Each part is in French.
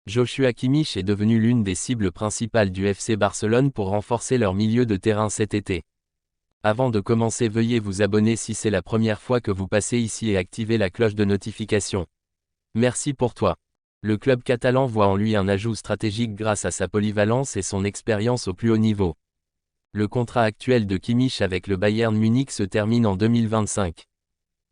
Joshua Kimmich est devenu l'une des cibles principales du FC Barcelone pour renforcer leur milieu de terrain cet été. Avant de commencer, veuillez vous abonner si c'est la première fois que vous passez ici et activer la cloche de notification. Merci pour toi. Le club catalan voit en lui un ajout stratégique grâce à sa polyvalence et son expérience au plus haut niveau. Le contrat actuel de Kimmich avec le Bayern Munich se termine en 2025.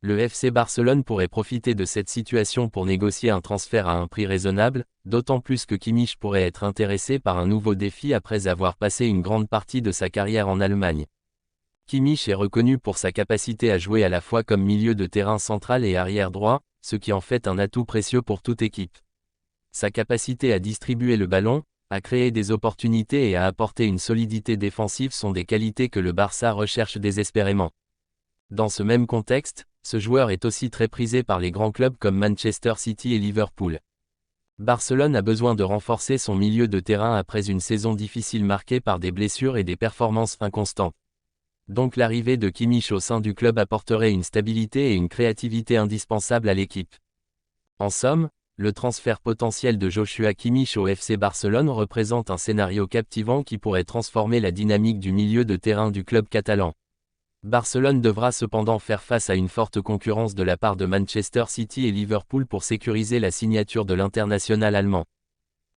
Le FC Barcelone pourrait profiter de cette situation pour négocier un transfert à un prix raisonnable, d'autant plus que Kimmich pourrait être intéressé par un nouveau défi après avoir passé une grande partie de sa carrière en Allemagne. Kimmich est reconnu pour sa capacité à jouer à la fois comme milieu de terrain central et arrière droit, ce qui en fait un atout précieux pour toute équipe. Sa capacité à distribuer le ballon, à créer des opportunités et à apporter une solidité défensive sont des qualités que le Barça recherche désespérément. Dans ce même contexte, ce joueur est aussi très prisé par les grands clubs comme Manchester City et Liverpool. Barcelone a besoin de renforcer son milieu de terrain après une saison difficile marquée par des blessures et des performances inconstantes. Donc l'arrivée de Kimmich au sein du club apporterait une stabilité et une créativité indispensables à l'équipe. En somme, le transfert potentiel de Joshua Kimmich au FC Barcelone représente un scénario captivant qui pourrait transformer la dynamique du milieu de terrain du club catalan. Barcelone devra cependant faire face à une forte concurrence de la part de Manchester City et Liverpool pour sécuriser la signature de l'international allemand.